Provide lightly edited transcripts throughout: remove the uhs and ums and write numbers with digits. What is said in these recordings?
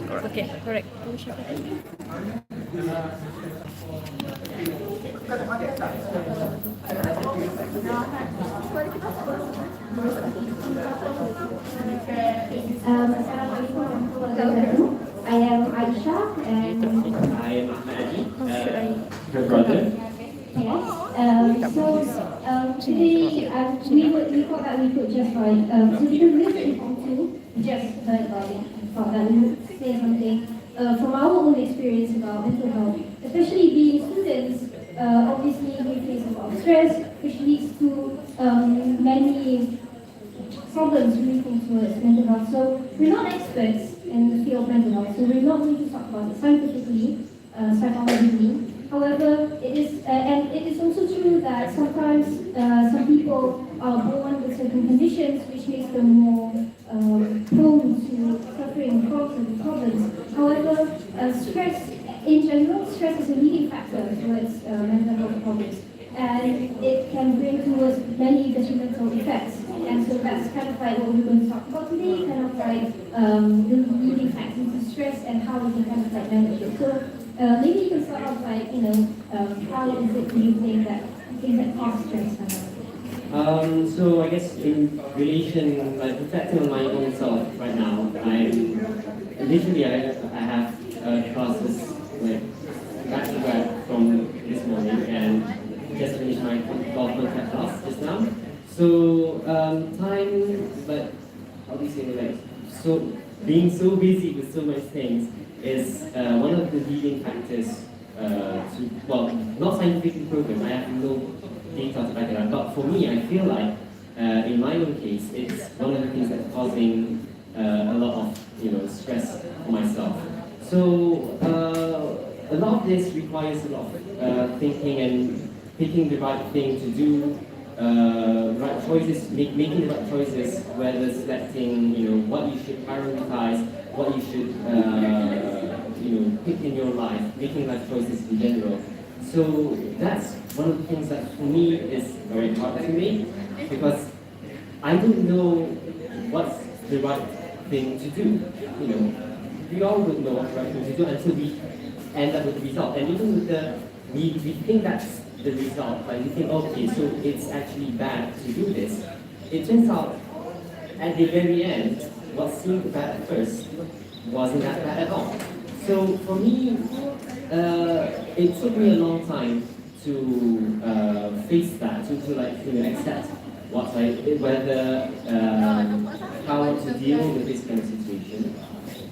Okay, correct. Assalamualaikum warahmatullahi wabarakatuh. I am Aishah and I am Ahmad, Should I? her brother. yes. Today we thought that we could just so because this is impromptu, we just heard about it and thought that we would say something from our own experience about mental health, especially being students. Obviously, we face a lot of stress, which leads to many problems relating towards mental health. So we're not experts in the field of mental health, so we're not going to talk about it scientifically, psychologically. However, it is also true that sometimes some people are born with certain conditions which makes them more prone to suffering from certain problems. However, stress in general, stress is a leading factor towards mental health problems, and it can bring towards many detrimental effects. And so that's kind of like what we're going to talk about today, kind of like the leading factors of stress and how we can kind of like manage it. So maybe you can start off by, how is it do you think that things that cause stress happen? So I guess in relation, like reflecting on my own self right now, I have classes like back to back from this morning and just finished my golf contact class just now. So time, but how do you say like so being so busy with so many things is one of the leading factors to, well, not scientifically proven. I have no data to back it up, but for me, I feel like in my own case, it's one of the things that's causing a lot of stress for myself. So a lot of this requires a lot of thinking and picking the right thing to do. Right choices, making the right choices, whether selecting, what you should prioritize, what you should, pick in your life, making life choices in general. So that's one of the things that for me is very hard to make because I don't know what's the right thing to do. We all would know what's the right thing to do until we end up with the result. And even with we think that's the result, like we think, okay, so it's actually bad to do this. It turns out, at the very end, what seemed bad at first wasn't that bad at all. So for me, it took me a long time to face that, to accept whether how to deal with this kind of situation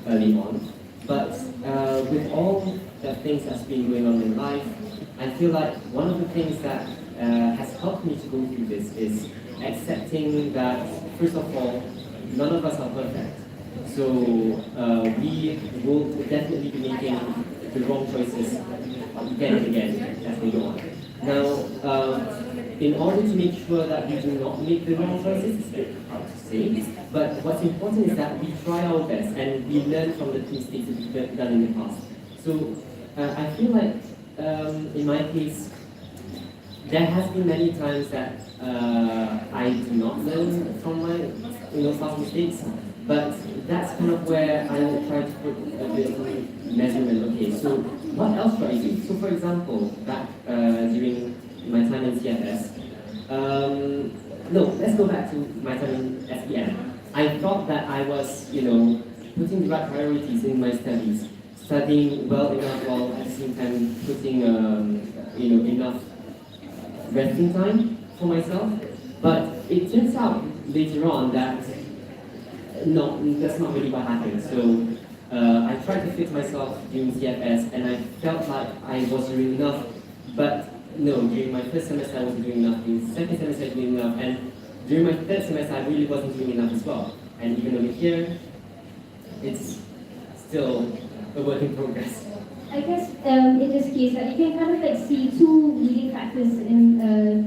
early on. But with all the things that's been going on in life, I feel like one of the things that has helped me to go through this is accepting that, first of all, none of us are perfect. So we will definitely be making the wrong choices again and again as we go on. Now, in order to make sure that we do not make the wrong choices, it's very hard to say, but what's important is that we try our best and we learn from the mistakes that we've done in the past. So I feel like in my case, there has been many times that I do not learn from my past mistakes, but that's kind of where I will try to put a bit of measurement. Okay, so what else should I do? So for example, back during my time in CFS, no, let's go back to my time in SEM. I thought that I was, putting the right priorities in my studies, studying well enough while at the same time putting, enough resting time for myself. But it turns out later on that no, that's not really what happened. So I tried to fix myself during CFS, and I felt like I was doing enough. But no, during my first semester I wasn't doing enough. During the second semester I was doing enough, and during my third semester I really wasn't doing enough as well. And even over here, it's still a work in progress. I guess in this case, you can kind of like see two leading factors in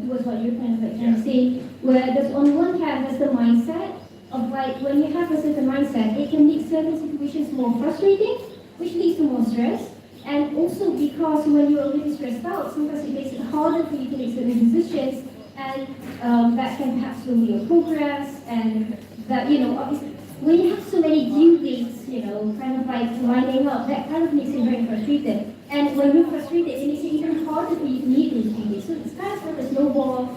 towards what you're kind of like trying to say. Where there's on one hand there's the mindset of like when you have a certain mindset, it can make certain situations more frustrating, which leads to more stress. And also because when you're already stressed out, sometimes it makes it harder for you to make certain decisions, and that can perhaps slow your progress. And that obviously when you have so many due dates, kind of like lining up, that kind of makes you very frustrated. And when you're frustrated, it makes it even harder for you to meet those due dates. So it's kind of like a snowball,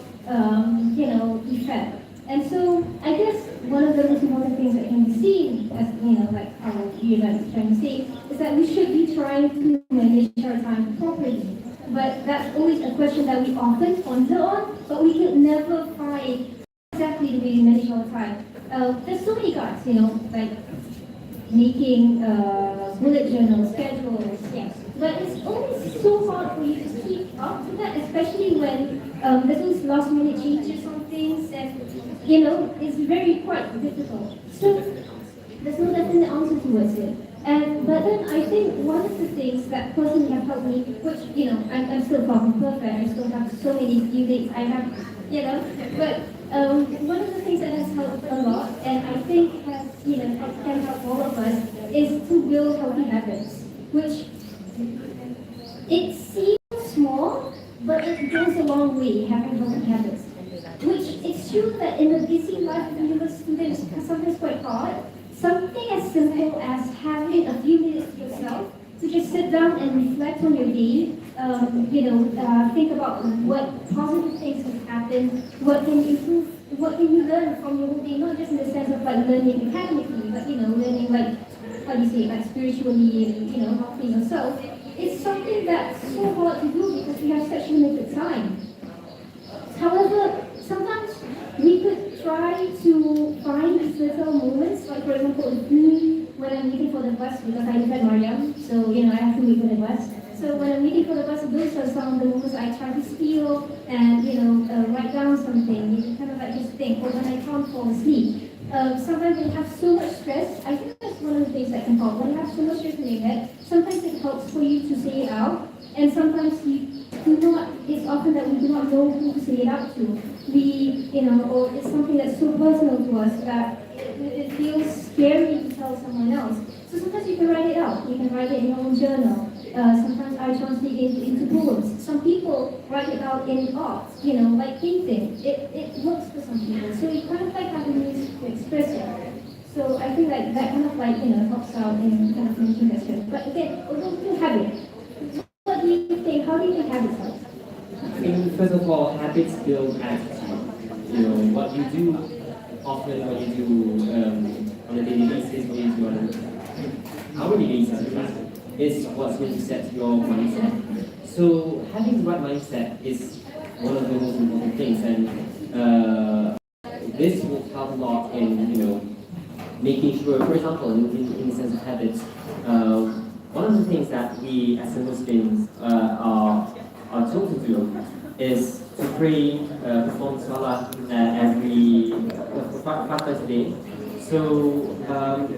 effect. And so I guess one of the most important things that can be seen, as like how you guys are trying to say, is that we should be trying to manage our time properly. But that's always a question that we often ponder on, but we can never find exactly the way we manage our time. There's so many guides, like making bullet journals, schedules, yes. But it's always so hard for you to keep up with that, especially when there's those last minute changes on things, and it's very quite difficult. So there's no definite answer towards it. But then I think one of the things that personally have helped me, which I'm still far from perfect, I still have so many due dates I have, but one of the things that has helped a lot, and I think has can help all of us, is to build healthy habits, which it seems small, but it goes a long way having healthy habits. Which it's true that in a busy life of university students, sometimes quite hard. Something as simple as having a few minutes to yourself to just sit down and reflect on your day. Think about what positive things have happened, what can improve, what can you learn from your whole day, not just in the sense of like learning academically, but learning like how do you say, like spiritually and helping yourself. It's something that's so hard to do because we have such limited time. However, sometimes we could try to find these little moments, like for example, when I'm waiting for the bus, because I live at Mariam, so I have to wait for the bus. So when I'm waiting for the bus, those are some of the moments I try to steal and write down something. You kind of like just think, or when I can't fall asleep. Sometimes when you have so much stress, I think that's one of the things that can help. When you have so much stress in your head, sometimes it helps for you to say it out, and sometimes you do not. It's often that we do not know who to say it out to. Or it's something that's so personal to us that it feels scary to tell someone else. So sometimes you can write it out. You can write it in your own journal. Sometimes I translate it into poems. Some people write it out in art, like painting. It works for some people. So you kind of like have a means to express it. So I think like that kind of like, helps out in kind of making that stress. But again, although you have it, what do you think? How do you think habits help? I think first of all, habits build attitude. What you do often, what you do on a daily basis, what you do on an hourly basis, in fact, is what's going to set your mindset. So having the right mindset is one of the most important things, and this will help a lot in making sure, for example, in the sense of habits, one of the things that we as Muslims are told to do is to pray, perform salah every 5 times a day. So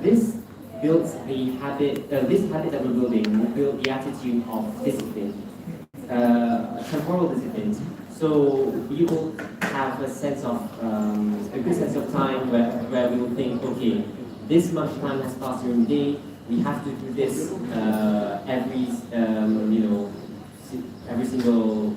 this builds the habit. This habit that we're building will build the attitude of discipline, temporal discipline. So we will have a sense of a good sense of time where we will think, okay, this much time has passed during the day. We have to do this every single.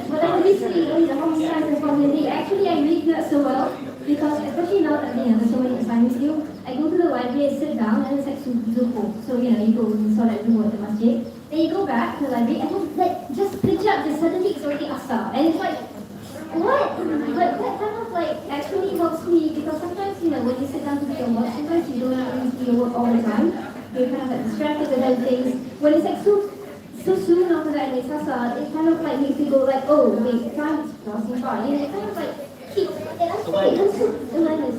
But I recently only the home science from the day. Actually, I read that so well because especially now that there's so many assignments due, I go to the library and sit down and it's like Zuhur. So you go and saw that Zuhur at the masjid. Then you go back to the library and then like just kejap, just suddenly it's already asar, and it's like what? But that kind of like actually helps me because sometimes when you sit down to do your work, sometimes you don't really do your work all the time. You're kind of like distracted with other things. When it's like so soon after that it's asar, it kind of like makes you go like, oh wait, time is crossing by. It kind of like keeps. And actually, it also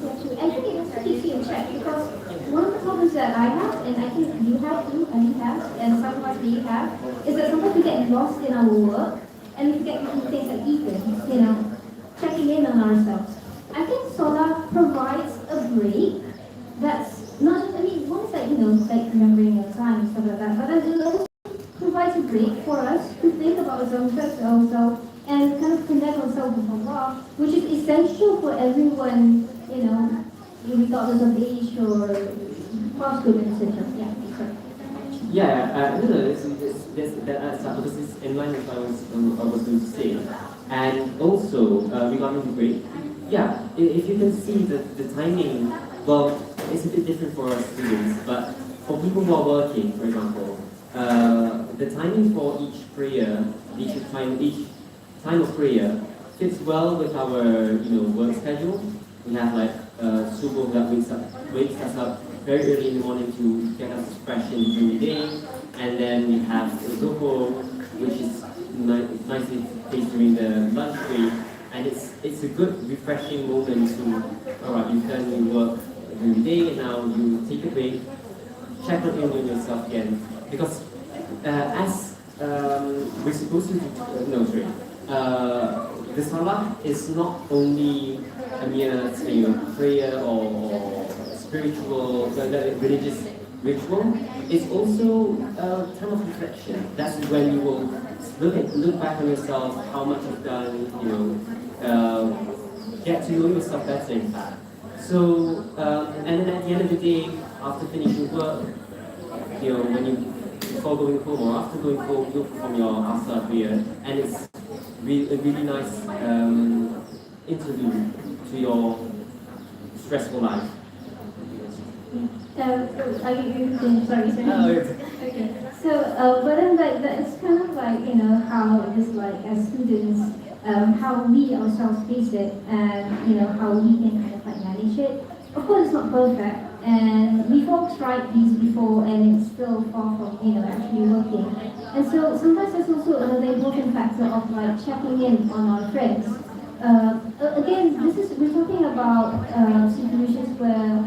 actually, I think it also keeps you in check because one of the problems that I have, and I think you have too, and you have, and some of us may have, is that sometimes we get lost in our work and we forget to do things like eating, checking in on ourselves. I think Solar provides a break that's not just, one is like remembering your time and stuff like that, but then it also provides a break for us to think about ourselves, reflect ourselves, and kind of connect ourselves with Allah, which is essential for everyone, regardless of age or postcode, etc. Yeah, sorry. Yeah, that's because it's in line with what I was going to say. And also, regarding the break, yeah, if you can see the timing, well, it's a bit different for us students, but for people who are working, for example, the timing for each time of prayer fits well with our work schedule. We have like subuh that wakes us up very early in the morning to get us fresh in during the day, and then we have zuhur, which is nicely placed during the lunch break, and it's a good refreshing moment to, alright, you've done your work during the day, and now you take a break, check on in on yourself again, because as we're supposed to do, no, sorry, the salah is not only a mere prayer or spiritual, religious ritual. It's also a time of reflection. That's when you will look back on yourself, how much you've done, get to know yourself better, in fact. So, and then at the end of the day, after finishing work, when you before going home or after going home, you perform your asar prayer, and it's a really nice interlude to your stressful life. Are you sorry, sorry. Oh, Okay. So, but then it's kind of like, how it is like as students, how we ourselves face it, and how we can kind of like manage it. Of course, it's not perfect, and we've all tried these before, and it's still far from actually working. And so sometimes there's also another important factor of like checking in on our friends. Again, we're talking about situations where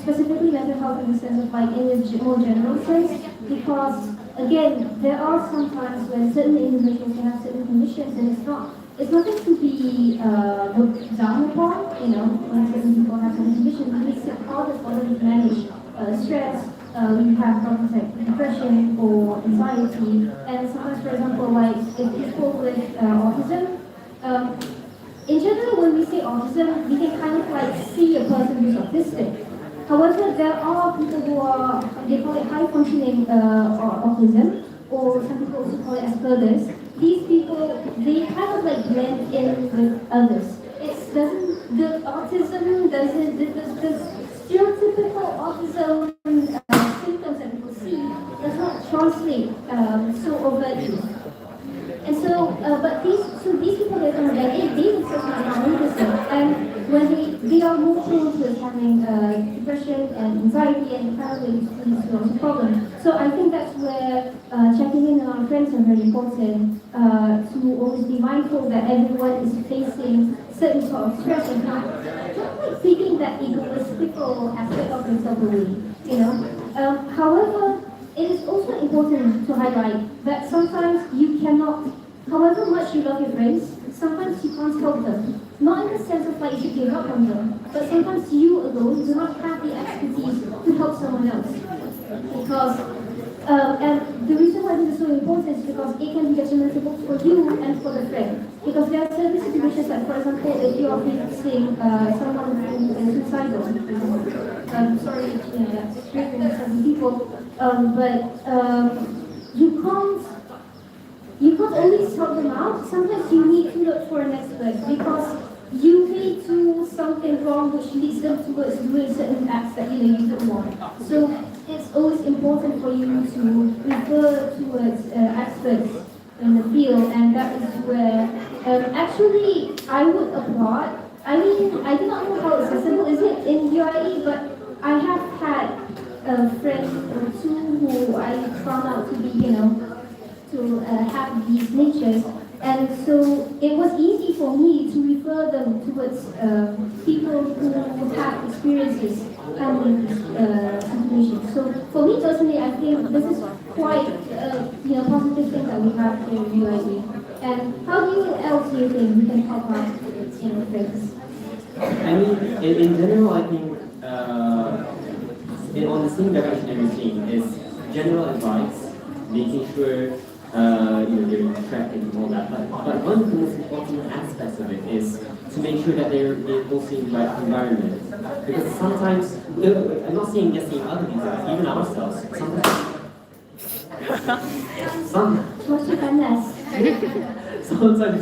specifically mental health in the sense of like in a more general sense, because again, there are some times when certain individuals can have certain conditions, and it's nothing to be looked down upon. When certain people have certain conditions, it makes it harder for them to manage stress. We have problems like depression or anxiety, and sometimes, for example, like if people with autism. In general, when we say autism, we can kind of like see a person who's autistic. However, there are people who are, they call it high functioning autism, or some people also call it Asperger's. These people, they kind of like blend in with others. The autism doesn't, the stereotypical autism symptoms that people see does not translate so overtly. And so, but these people that are like, they themselves are not autism, and when they are more prone to having depression and anxiety, and kind of leads to a problem. So I think that's where checking in on our friends are very important, to always be mindful that everyone is facing certain sort of stress and not like taking that egoistical aspect of themselves away. However, it is also important to highlight that sometimes you cannot, however much you love your friends, sometimes you can't help them. Not in the sense of like you should give up on them, but sometimes you alone do not have the expertise to help someone else. Because, and the reason why this is so important is because it can be detrimental for you and for the friend. Because there are certain situations like, for example, if you are facing someone who is suicidal, sorry, that's triggering some people, but you can't always help them out. Sometimes you need to look for an expert because you may do something wrong which leads them towards doing certain acts that you don't want. So it's always important for you to refer towards experts in the field, and that is where actually I would applaud. I mean, I do not know how accessible is it in UAE, but I have had a friend or two who I found out to be, to have these natures. And so it was easy for me to refer them towards people who have experiences handling situations. So for me personally, I think this is quite positive thing that we have here in UAE. And how else do you think we can help out friends? I mean, in general, I think on the same direction everything is general advice, making sure you're on track and all that. But one of the most important aspects of it is to make sure that they're also in the right environment. Because sometimes, I'm not saying just saying other people, even ourselves, sometimes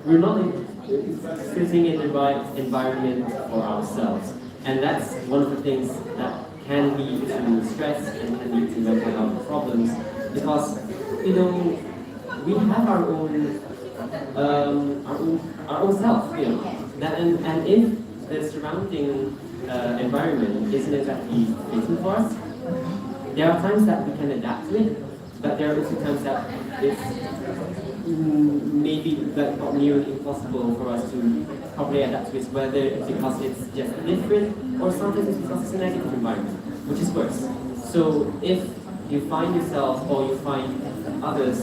we're not sitting in the right environment for ourselves. And that's one of the things that can lead to stress and can lead to mental health problems because, we have our own self, and if the surrounding environment isn't exactly fitting for us, there are times that we can adapt to it, but there are also times that it's maybe not nearly impossible for us to properly adapt to it, whether it's because it's just different or sometimes it's because it's a negative environment, which is worse. So if you find yourself or you find others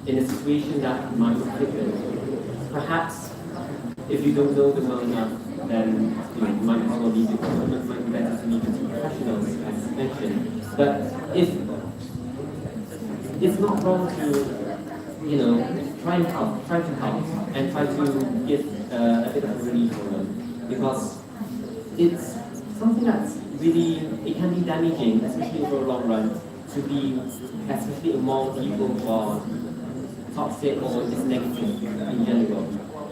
in a situation that might not fit them, perhaps if you don't know them well enough, then it might as well leave it. It might be better to leave it to professionals, as mentioned. But if it's not wrong to try to help, and try to give a bit of relief for them, because it's something that's really, it can be damaging, especially over a long run, to be, especially among people who are toxic or just negative in general.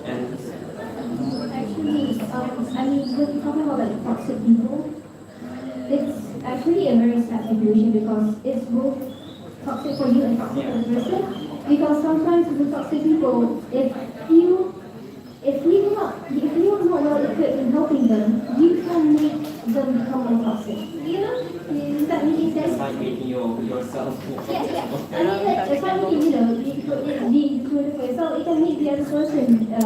And actually, when you talking about like toxic people, it's actually a very sad situation because it's both toxic for you and toxic for the person. Because sometimes with toxic people, if you're not well equipped in helping them, you can make them become more toxic. Is that making sense? it's like making yourself more Yeah, toxic. yeah. I mean, like, suddenly, being included for yourself, it can make the other person become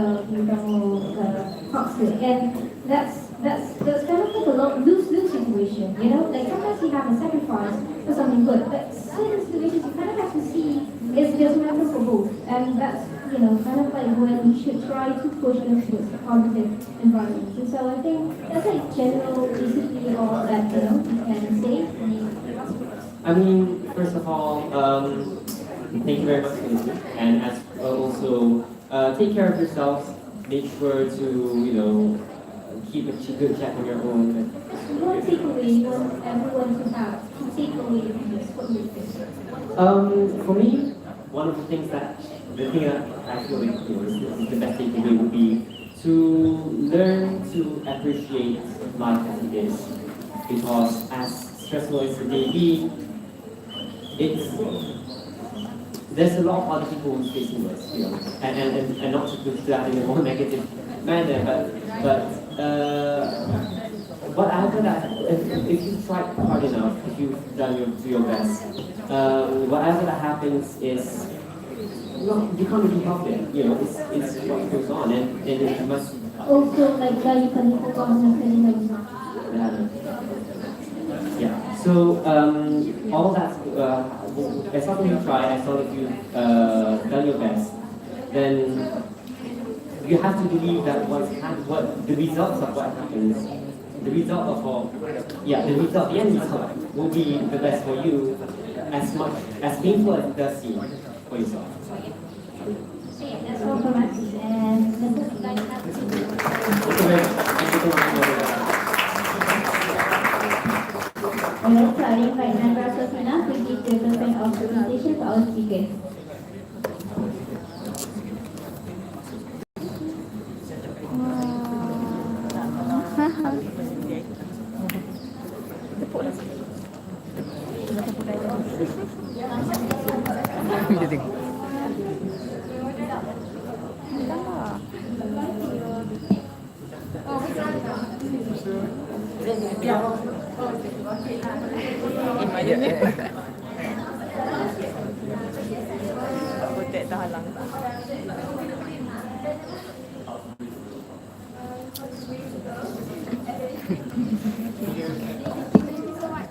toxic, and that's kind of like a lose-lose situation. Like sometimes you have a sacrifice for something good, but certain situations you kind of have to see it's just matter for both, and that's kind of like when you should try to push them towards a positive environment. And so I think that's like general, basically all that you can say. I mean, first of all, thank you very much for listening, and as also take care of yourselves. Make sure to keep a good check on your own. One takeaway you want everyone to have to take away from this, what do you think? For me, one of the thing that I feel like is the best takeaway would be to learn to appreciate life as it is, because as stressful as it may be, there's a lot of other people who's facing this, and not to put that in a more negative manner, but whatever that, if you've tried hard enough, if you've done your best, whatever that happens is, you can't really help it. It's what goes on, and it must. Also, like you can focus on feeling Yeah. So all that, as long as you try, as long as you've done your best, then you have to believe that what the results of what happens, the end result will be the best for you, as painful as it does seem for yourself. That's all from us, and this is like Alright, so I invite Nandra Sosina to give the development of presentation to our speakers.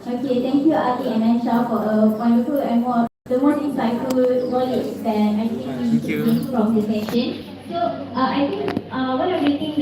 Okay, thank you Ali and Aeshah for a wonderful and the most insightful knowledge that I think we gained from this session. So I think one of the things